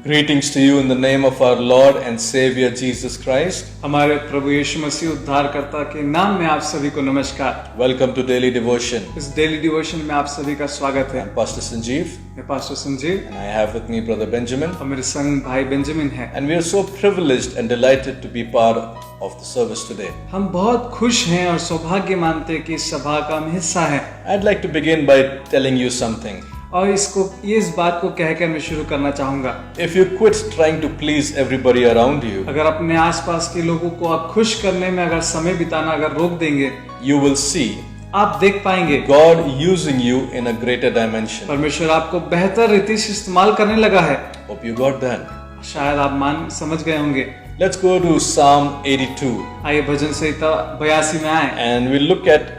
Greetings to you in the name of our Lord and Savior Jesus Christ. हमारे प्रभु यीशु मसीह उद्धारकर्ता के नाम में आप सभी को नमस्कार। Welcome to Daily Devotion. इस डेली डिवोशन में आप सभी का स्वागत है। I'm Pastor Sanjeev मैं pastor Sanjeev and I have with me Brother Benjamin. और मेरे संग भाई बेंजामिन है। And we are so privileged and delighted to be part of the service today. हम बहुत खुश हैं और सौभाग्य मानते हैं कि इस सभा का हम हिस्सा है। I'd like to begin by telling you something. और इस बात को कहकर मैं शुरू करना चाहूंगा। If you quit trying to please everybody around you, अगर अपने आसपास के लोगों को आप खुश करने में अगर समय बिताना अगर रोक देंगे, you will see आप देख पाएंगे God using you in a greater dimension. परमेश्वर आपको बेहतर रीति से इस्तेमाल करने लगा है। Hope you got that. शायद आप समझ गए होंगे। Let's go to Psalm 82 आइए भजन संहिता 82 में आए and we'll look at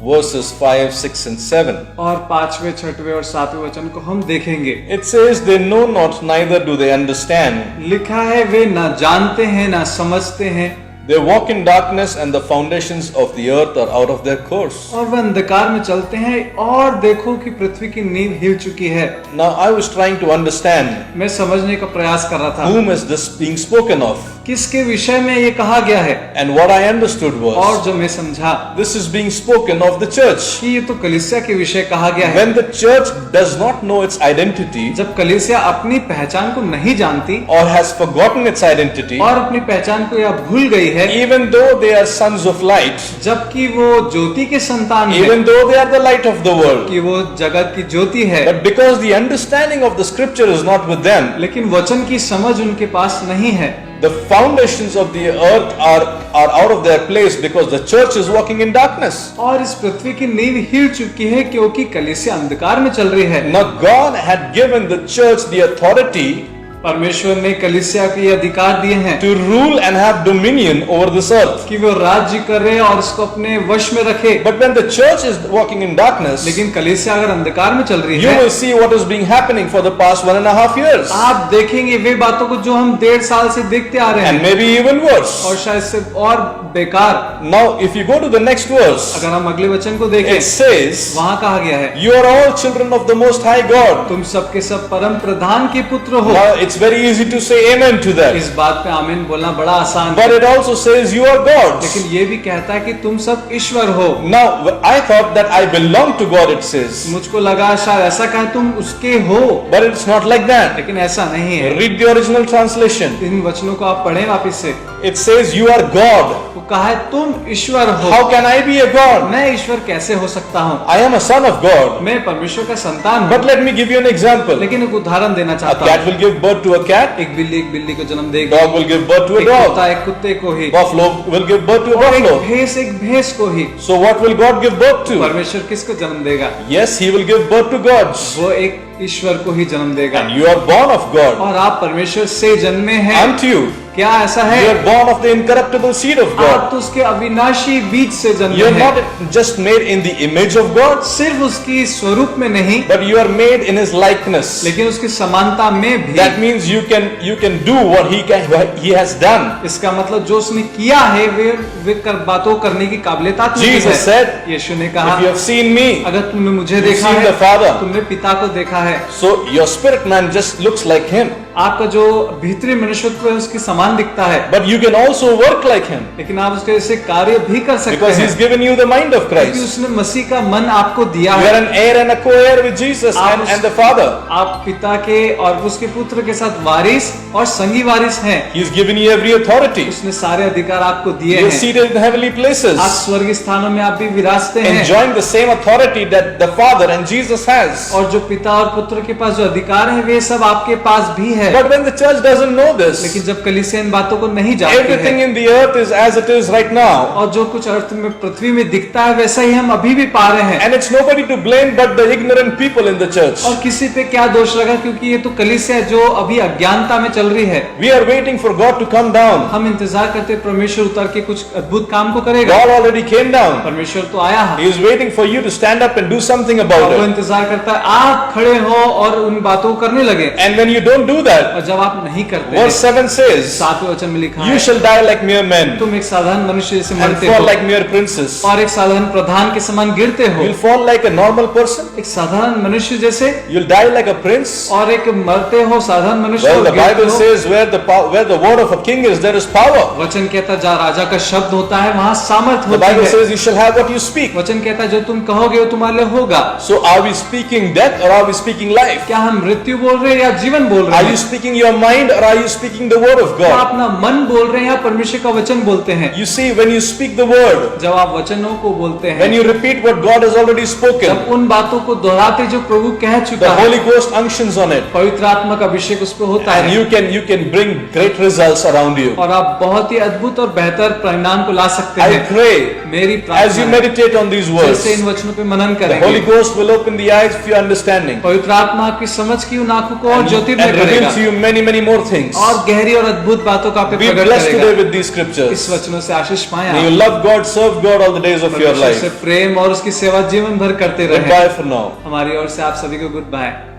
verses 5, 6 and 7. और 5वें, 6वें और 7वें वचन को हम देखेंगे। It says they know not, neither do they understand. लिखा है वे ना जानते हैं ना समझते हैं। They walk in darkness and the foundations of the earth are out of their course. और वे अंधकार में चलते हैं और देखो कि पृथ्वी की नींव हिल चुकी है। Now I was trying to understand मैं समझने का प्रयास कर रहा था whom is this being spoken of, किसके विषय में ये कहा गया है। and what I understood और was जो मैं समझा this is being spoken of the church. कि ये तो कलीसिया के विषय कहा गया है। When the church does not know its identity जब कलीसिया अपनी पहचान को नहीं जानती or has forgotten its identity, और अपनी पहचान को या भूल गई है, even though they are sons of light, जबकि वो ज्योति के संतान है, even though they are the light of the world, कि वो जगत की ज्योति है, but because the understanding of the scripture is not with them, लेकिन वचन की समझ उनके पास नहीं है। the foundations of the earth are out of their place because the church is walking in darkness. और इस पृथ्वी की नींव हिल चुकी है क्योंकि कलीसिया अंधकार में चल रही है। Now God had given the church the authority परमेश्वर ने कलीसिया को ये अधिकार दिए हैं to rule and have dominion over this earth. कि वो राज्य करे और इसको अपने वश में रखे। But when the church is walking in darkness, लेकिन कलीसिया अगर अंधकार में चल रही you है, will see what is being happening for the past 1.5 years, आप देखेंगे वे बातों को जो हम 1.5 साल से देखते आ रहे and हैं, maybe even worse. और शायद से और बेकार। Now if you go to the next verse, अगर हम अगले वचन को देखें, it says, वहाँ कहा गया है, you are all children of the most high God. तुम सबके सब परम प्रधान के पुत्र हो। Now it's very easy to say amen to that, इस बात पे आमीन बोलना बड़ा आसान but है, it also says you are gods. लेकिन ये भी कहता है कि तुम सब ईश्वर हो। Now I thought that I belong to God, it says, मुझको लगा शायद ऐसा कहे तुम उसके हो, but it's not like that. लेकिन ऐसा नहीं है। Read the original translation. इन वचनों को आप पढ़ें वापिस से। It says you are God. वो कहा है तुम ईश्वर हो। How can I be a God? मैं ईश्वर कैसे हो सकता हूँ? I am a son of God. मैं परमेश्वर का संतान हूँ। But let me give you an example. लेकिन एक उदाहरण देना A चाहता cat हूँ। will give birth to a cat. एक बिल्ली को जन्म देगी। Dog will give birth to a एक dog. कुत्ता एक कुत्ते को ही। Buffalo will give birth to a और buffalo. एक भैंस को ही। So what will God give birth to? परमेश्वर किसको जन्म देगा? Yes, He will give birth to gods. वो एक ईश्वर को ही जन्म देगा। And you are born of God. और आप परमेश्वर से जन्मे हैं। Aren't you? क्या ऐसा You है? are born of the incorruptible seed of आप God. तो उसके अविनाशी बीज से जन्मे You are हैं। not just made in the image of God, सिर्फ उसकी स्वरूप में नहीं, but you are made in His likeness. लेकिन उसकी समानता में भी। That means you can do what He has done. इसका मतलब जो उसने किया है वे बातों करने की काबिलियत आती है। Jesus said, यीशु ने कहा, if you have seen me, अगर तुमने मुझे you've देखा seen है, the Father. तुमने पिता को देखा है। So your spirit man just looks like Him, आपका जो भीतरी मनुष्यत्व है उसके समान दिखता है, but you can also work like Him लेकिन आप उसके जैसे कार्य भी कर सकते because He's हैं given you the mind of क्योंकि Christ. उसने मसीह का मन आपको दिया You are है। an heir and a co-heir with Jesus and the Father. आप पिता के और उसके पुत्र के साथ वारिस और संगी वारिस हैं। He's given you every authority. उसने सारे अधिकार आपको दिए You're हैं। seated in heavenly places, आप स्वर्गीय स्थानों में आप भी विराजते हैं, enjoying the same authority that the Father and Jesus has. और जो पिता और पुत्र के पास जो अधिकार है वे सब आपके पास भी है। But when the church doesn't know this, लेकिन जब कलीसिया इन बातों को नहीं जानती everything है, in the earth is as it is right now. और जो कुछ अर्थ में पृथ्वी में दिखता है वैसा ही हम अभी भी पा रहे हैं। And it's nobody to blame but the ignorant people in the church. और किसी पे क्या दोष लगा क्योंकि ये तो कलीसिया है जो अभी अज्ञानता में चल रही है। We are waiting for God to come down. हम इंतजार करते हैं परमेश्वर उतर के कुछ अद्भुत काम को करेगा। God already came down. परमेश्वर तो आया है। He is waiting for you to stand up and do something और about वो it. इंतजार करता है आप खड़े हो और उन बातों को करने लगे। And when you don't do that, और जब आप नहीं करते, verse 7 says, 7वें वचन में लिखा You है, shall die like mere men तुम एक साधारण मनुष्य जैसे and मरते fall हो like mere princes. और एक साधारण प्रधान के समान गिरते हो। You'll fall like a normal person. एक साधारण मनुष्य जैसे You'll die like a prince. और एक मरते हो साधारण मनुष्य Well, और the गिरते Bible हो। says where the word of a king is, there is power. वचन कहता जहाँ राजा का शब्द होता है वहाँ सामर्थ The होती Bible है। says you shall have what you speak. वचन कहता जो तुम कहोगे वो तुम्हारे लिए होगा। So are we speaking death or are we speaking life? क्या हम मृत्यु बोल रहे हैं या जीवन बोल रहे Are you हैं? speaking your mind or are you speaking the word of क्या God? अपना मन बोल रहे हैं या परमेश्वर का वचन बोलते हैं? You see, when you speak the word, जब आप वचनों को बोलते हैं, when you repeat what God has already spoken, जब उन बातों को दोहराते जो प्रभु कह the चुका है, Holy Ghost unctions on it, पवित्र आत्मा का अभिषेक उस पर होता and है you can bring great results around you. और आप बहुत ही अद्भुत और बेहतर परिणाम को ला सकते I हैं। pray मेरी as you प्रार्थना है, meditate on these words, जैसे इन वचनों पे मनन the Holy करेंगे, Ghost will open the eyes of your understanding पवित्र आत्मा आपकी समझ की उन आंखों को और and ज्योतिर्मय reveal करेगा to you many more things. और गहरी और अद्भुत बातों का आप पे Be प्रकट blessed today करेगा। with these इस scriptures. वचनों से आशीष पाएं May you आप। love God, serve God all the days of your परमेश्वर से life. प्रेम और उसकी सेवा जीवन भर करते रहे। Goodbye for now. हमारी ओर से आप सभी को गुड बाय।